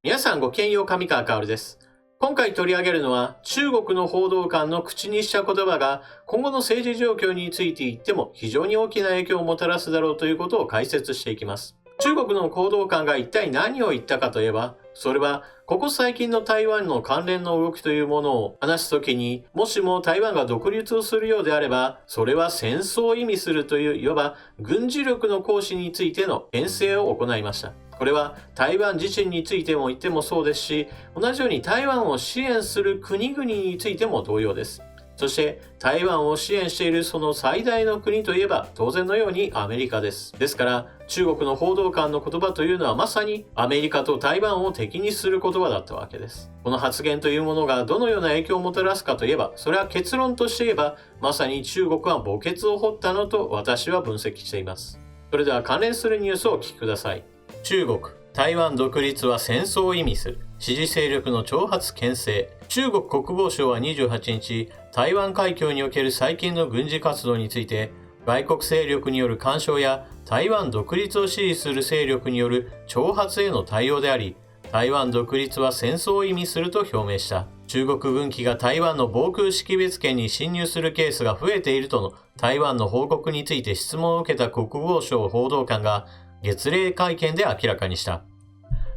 皆さんごきげんよう、上川薫です。今回取り上げるのは、中国の報道官の口にした言葉が今後の政治状況について言っても非常に大きな影響をもたらすだろうということを解説していきます。中国の報道官が一体何を言ったかといえば、それはここ最近の台湾の関連の動きというものを話すときに、もしも台湾が独立をするようであれば、それは戦争を意味するといういわば軍事力の行使についての牽制を行いました。これは台湾自身についても言ってもそうですし、同じように台湾を支援する国々についても同様です。そして台湾を支援しているその最大の国といえば当然のようにアメリカです。ですから中国の報道官の言葉というのはまさにアメリカと台湾を敵にする言葉だったわけです。この発言というものがどのような影響をもたらすかといえば、それは結論として言えばまさに中国は墓穴を掘ったのと私は分析しています。それでは関連するニュースをお聞きください。中国、台湾独立は戦争を意味する。支持勢力の挑発牽制。中国国防省は28日、台湾海峡における最近の軍事活動について、外国勢力による干渉や台湾独立を支持する勢力による挑発への対応であり、台湾独立は戦争を意味すると表明した。中国軍機が台湾の防空識別圏に侵入するケースが増えているとの台湾の報告について質問を受けた国防省報道官が月例会見で明らかにした。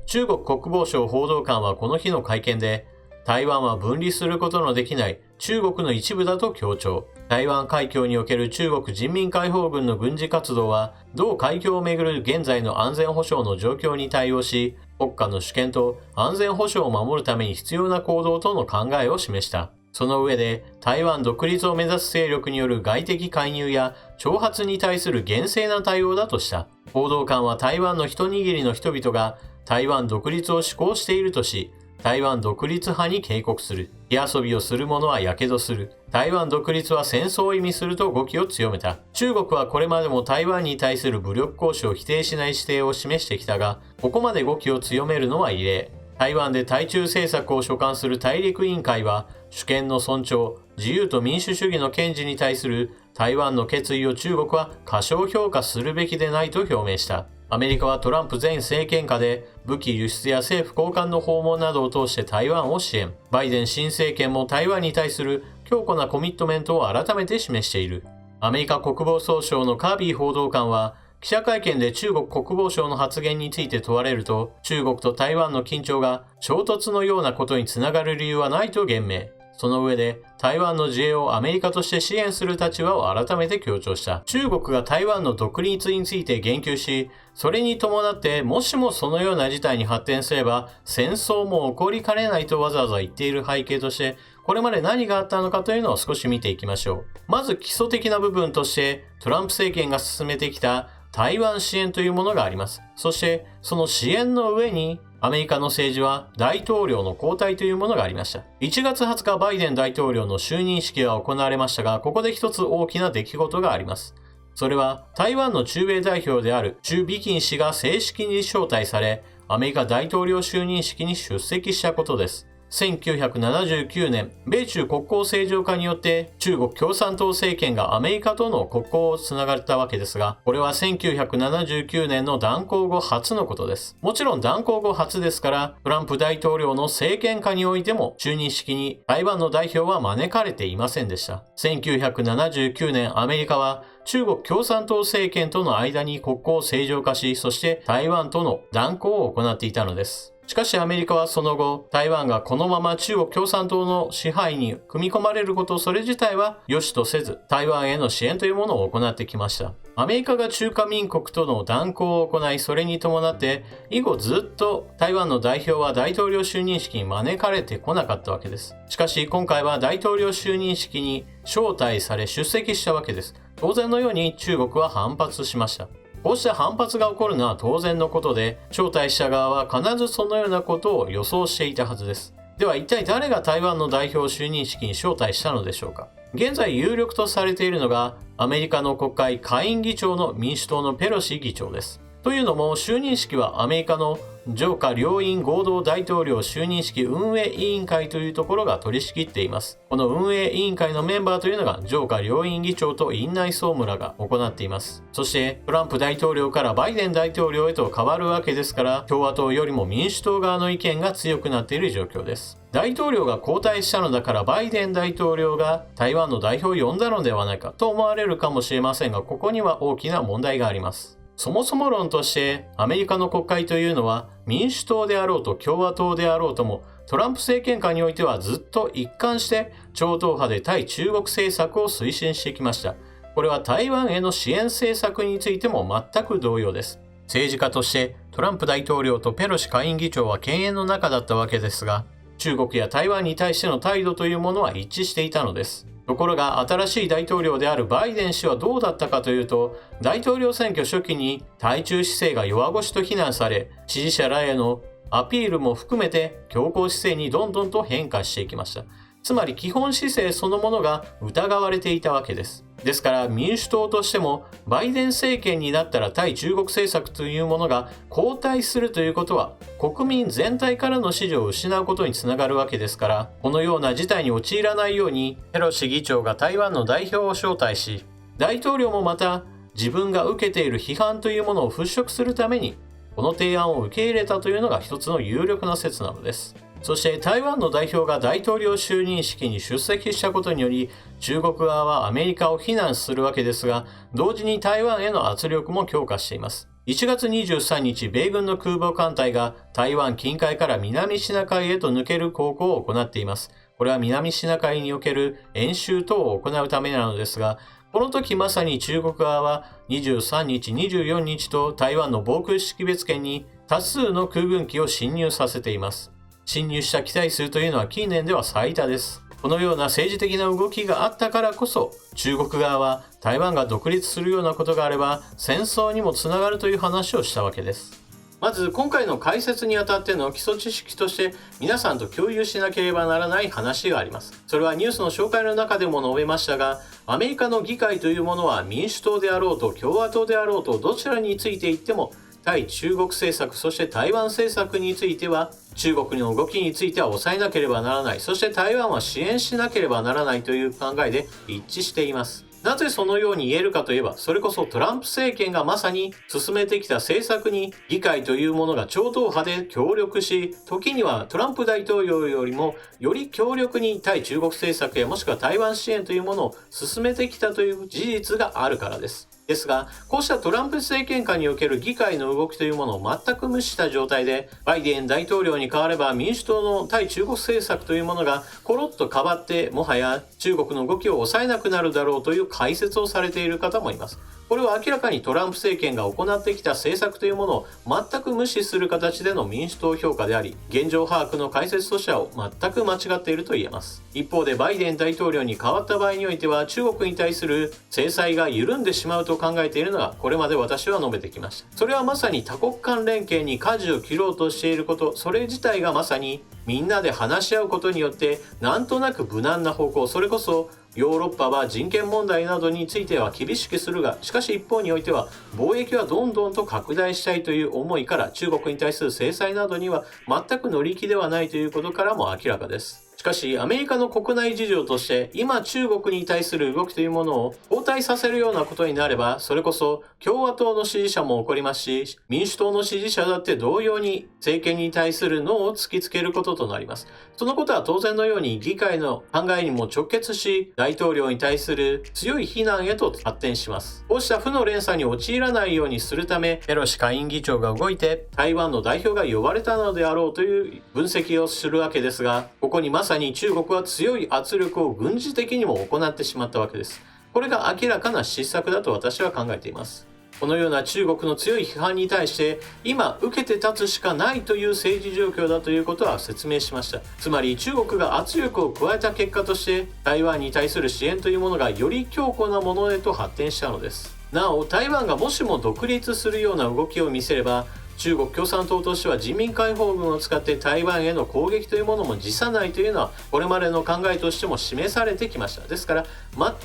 中国国防省報道官はこの日の会見で、台湾は分離することのできない中国の一部だと強調。台湾海峡における中国人民解放軍の軍事活動は、同海峡をめぐる現在の安全保障の状況に対応し、国家の主権と安全保障を守るために必要な行動との考えを示した。その上で、台湾独立を目指す勢力による外的介入や挑発に対する厳正な対応だとした。報道官は台湾の一握りの人々が台湾独立を志向しているとし、台湾独立派に警告する。火遊びをする者は火傷する。台湾独立は戦争を意味すると語気を強めた。中国はこれまでも台湾に対する武力行使を否定しない姿勢を示してきたが、ここまで語気を強めるのは異例。台湾で対中政策を所管する大陸委員会は、主権の尊重、自由と民主主義の堅持に対する台湾の決意を中国は過小評価するべきでないと表明した。アメリカはトランプ前政権下で武器輸出や政府高官の訪問などを通して台湾を支援。バイデン新政権も台湾に対する強固なコミットメントを改めて示している。アメリカ国防総省のカービー報道官は、記者会見で中国国防省の発言について問われると、中国と台湾の緊張が衝突のようなことにつながる理由はないと言明。その上で、台湾の自衛をアメリカとして支援する立場を改めて強調した。中国が台湾の独立について言及し、それに伴ってもしもそのような事態に発展すれば、戦争も起こりかねないとわざわざ言っている背景として、これまで何があったのかというのを少し見ていきましょう。まず基礎的な部分として、トランプ政権が進めてきた台湾支援というものがあります。そして、その支援の上に、アメリカの政治は大統領の交代というものがありました。1月20日バイデン大統領の就任式が行われましたが、ここで一つ大きな出来事があります。それは台湾の駐米代表である朱美金氏が正式に招待され、アメリカ大統領就任式に出席したことです。1979年、米中国交正常化によって中国共産党政権がアメリカとの国交をつながったわけですが、これは1979年の断交後初のことです。もちろん断交後初ですから、トランプ大統領の政権下においても就任式に台湾の代表は招かれていませんでした。1979年、アメリカは中国共産党政権との間に国交を正常化し、そして台湾との断交を行っていたのです。しかしアメリカはその後、台湾がこのまま中国共産党の支配に組み込まれることそれ自体は良しとせず、台湾への支援というものを行ってきました。アメリカが中華民国との断交を行い、それに伴って以後ずっと台湾の代表は大統領就任式に招かれてこなかったわけです。しかし今回は大統領就任式に招待され出席したわけです。当然のように中国は反発しました。こうした反発が起こるのは当然のことで、招待した側は必ずそのようなことを予想していたはずです。では一体誰が台湾の代表就任式に招待したのでしょうか。現在有力とされているのが、アメリカの国会下院議長の民主党のペロシ議長です。というのも就任式はアメリカの上下両院合同大統領就任式運営委員会というところが取り仕切っています。この運営委員会のメンバーというのが上下両院議長と院内総務らが行っています。そしてトランプ大統領からバイデン大統領へと変わるわけですから、共和党よりも民主党側の意見が強くなっている状況です。大統領が交代したのだからバイデン大統領が台湾の代表を呼んだのではないかと思われるかもしれませんが、ここには大きな問題があります。そもそも論としてアメリカの国会というのは民主党であろうと共和党であろうともトランプ政権下においてはずっと一貫して超党派で対中国政策を推進してきました。これは台湾への支援政策についても全く同様です。政治家としてトランプ大統領とペロシ下院議長は犬猿の仲だったわけですが、中国や台湾に対しての態度というものは一致していたのです。ところが新しい大統領であるバイデン氏はどうだったかというと、大統領選挙初期に対中姿勢が弱腰と非難され、支持者らへのアピールも含めて強硬姿勢にどんどんと変化していきました。つまり基本姿勢そのものが疑われていたわけです。ですから民主党としてもバイデン政権になったら対中国政策というものが後退するということは国民全体からの支持を失うことにつながるわけですから、このような事態に陥らないようにペロシ議長が台湾の代表を招待し、大統領もまた自分が受けている批判というものを払拭するためにこの提案を受け入れたというのが一つの有力な説なのです。そして台湾の代表が大統領就任式に出席したことにより、中国側はアメリカを非難するわけですが、同時に台湾への圧力も強化しています。1月23日、米軍の空母艦隊が台湾近海から南シナ海へと抜ける航行を行っています。これは南シナ海における演習等を行うためなのですが、この時まさに中国側は23日、24日と台湾の防空識別圏に多数の空軍機を侵入させています。侵入した機体数というのは近年では最多です。このような政治的な動きがあったからこそ、中国側は台湾が独立するようなことがあれば戦争にもつながるという話をしたわけです。まず今回の解説にあたっての基礎知識として皆さんと共有しなければならない話があります。それはニュースの紹介の中でも述べましたが、アメリカの議会というものは民主党であろうと共和党であろうとどちらについていっても対中国政策、そして台湾政策については中国の動きについては抑えなければならない、そして台湾は支援しなければならないという考えで一致しています。なぜそのように言えるかといえば、それこそトランプ政権がまさに進めてきた政策に議会というものが超党派で協力し、時にはトランプ大統領よりもより強力に対中国政策やもしくは台湾支援というものを進めてきたという事実があるからです。ですが、こうしたトランプ政権下における議会の動きというものを全く無視した状態で、バイデン大統領に代われば民主党の対中国政策というものがコロッと変わって、もはや中国の動きを抑えなくなるだろうという解説をされている方もいます。これは明らかにトランプ政権が行ってきた政策というものを全く無視する形での民主党評価であり、現状把握の解説としては全く間違っていると言えます。一方でバイデン大統領に変わった場合においては、中国に対する制裁が緩んでしまうと考えているのがこれまで私は述べてきました。それはまさに多国間連携に舵を切ろうとしていること、それ自体がまさにみんなで話し合うことによってなんとなく無難な方向、それこそヨーロッパは人権問題などについては厳しくするが、しかし一方においては貿易はどんどんと拡大したいという思いから中国に対する制裁などには全く乗り気ではないということからも明らかです。しかしアメリカの国内事情として今中国に対する動きというものを後退させるようなことになれば、それこそ共和党の支持者も起こりますし、民主党の支持者だって同様に政権に対するノーを突きつけることとなります。そのことは当然のように議会の考えにも直結し、大統領に対する強い非難へと発展します。こうした負の連鎖に陥らないようにするため、ペロシ下院議長が動いて台湾の代表が呼ばれたのであろうという分析をするわけですが、ここにまさに中国は強い圧力を軍事的にも行ってしまったわけです。これが明らかな失策だと私は考えています。このような中国の強い批判に対して今受けて立つしかないという政治状況だということは説明しました。つまり中国が圧力を加えた結果として台湾に対する支援というものがより強固なものへと発展したのです。なお台湾がもしも独立するような動きを見せれば、中国共産党としては人民解放軍を使って台湾への攻撃というものも辞さないというのはこれまでの考えとしても示されてきました。ですから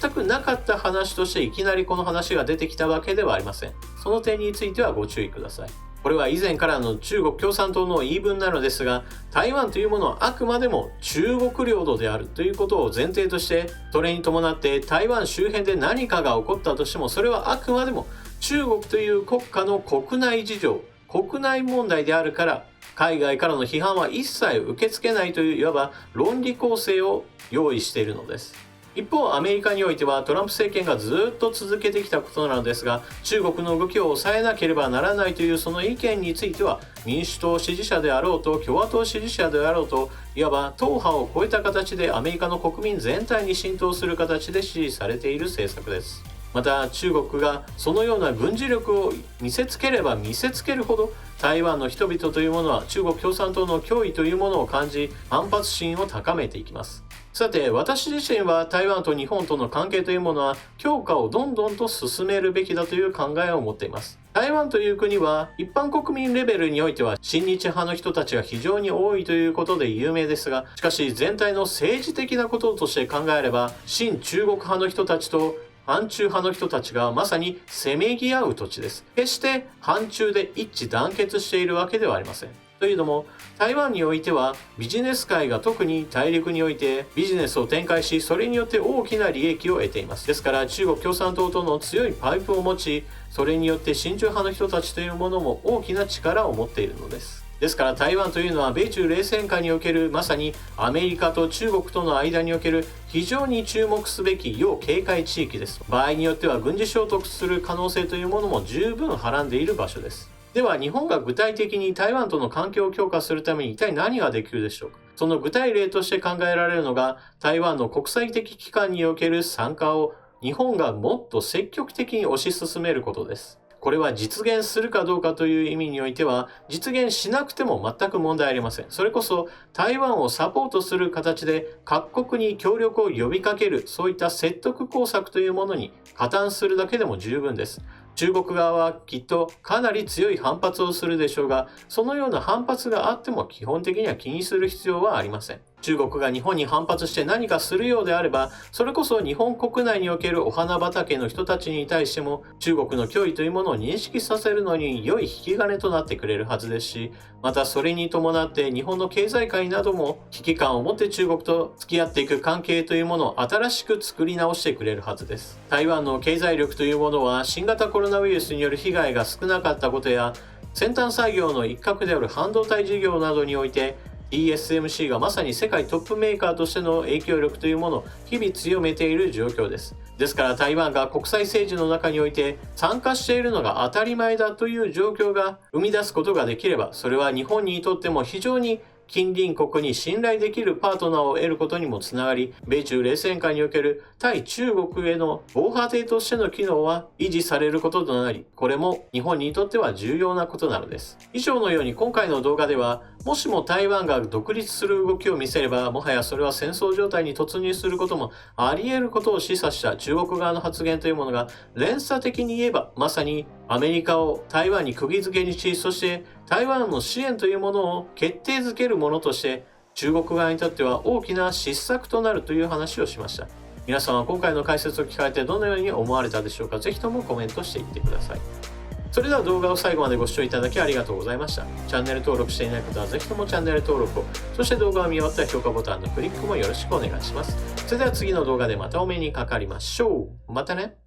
全くなかった話としていきなりこの話が出てきたわけではありません。その点についてはご注意ください。これは以前からの中国共産党の言い分なのですが、台湾というものはあくまでも中国領土であるということを前提として、それに伴って台湾周辺で何かが起こったとしても、それはあくまでも中国という国家の国内事情、国内問題であるから、海外からの批判は一切受け付けないといういわば論理構成を用意しているのです。一方、アメリカにおいてはトランプ政権がずっと続けてきたことなのですが、中国の動きを抑えなければならないというその意見については、民主党支持者であろうと共和党支持者であろうと、いわば党派を超えた形でアメリカの国民全体に浸透する形で支持されている政策です。また、中国がそのような軍事力を見せつければ見せつけるほど、台湾の人々というものは中国共産党の脅威というものを感じ、反発心を高めていきます。さて、私自身は台湾と日本との関係というものは強化をどんどんと進めるべきだという考えを持っています。台湾という国は一般国民レベルにおいては親日派の人たちが非常に多いということで有名ですが、しかし全体の政治的なこととして考えれば、親中国派の人たちと反中派の人たちがまさにせめぎ合う土地です。決して反中で一致団結しているわけではありません。というのも、台湾においてはビジネス界が特に大陸においてビジネスを展開し、それによって大きな利益を得ています。ですから中国共産党との強いパイプを持ち、それによって親中派の人たちというものも大きな力を持っているのです。ですから台湾というのは米中冷戦下におけるまさにアメリカと中国との間における非常に注目すべき要警戒地域です。場合によっては軍事衝突する可能性というものも十分はらんでいる場所です。では日本が具体的に台湾との関係を強化するために一体何ができるでしょうか。その具体例として考えられるのが、台湾の国際的機関における参加を日本がもっと積極的に推し進めることです。これは実現するかどうかという意味においては、実現しなくても全く問題ありません。それこそ台湾をサポートする形で各国に協力を呼びかける、そういった説得工作というものに加担するだけでも十分です。中国側はきっとかなり強い反発をするでしょうが、そのような反発があっても基本的には気にする必要はありません。中国が日本に反発して何かするようであれば、それこそ日本国内におけるお花畑の人たちに対しても中国の脅威というものを認識させるのに良い引き金となってくれるはずですし、またそれに伴って日本の経済界なども危機感を持って中国と付き合っていく関係というものを新しく作り直してくれるはずです。台湾の経済力というものは新型コロナウイルスによる被害が少なかったことや、先端産業の一角である半導体事業などにおいてTSMC がまさに世界トップメーカーとしての影響力というものを日々強めている状況です。ですから台湾が国際政治の中において参加しているのが当たり前だという状況が生み出すことができれば、それは日本にとっても非常に近隣国に信頼できるパートナーを得ることにもつながり、米中冷戦下における対中国への防波堤としての機能は維持されることとなり、これも日本にとっては重要なことなのです。以上のように今回の動画では、もしも台湾が独立する動きを見せれば、もはやそれは戦争状態に突入することもあり得ることを示唆した中国側の発言というものが、連鎖的に言えばまさにアメリカを台湾に釘付けにし、そして台湾の支援というものを決定づけるものとして中国側にとっては大きな失策となるという話をしました。皆さんは今回の解説を聞かれてどのように思われたでしょうか。ぜひともコメントしていってください。それでは動画を最後までご視聴いただきありがとうございました。チャンネル登録していない方はぜひともチャンネル登録を、そして動画を見終わったら評価ボタンのクリックもよろしくお願いします。それでは次の動画でまたお目にかかりましょう。またね。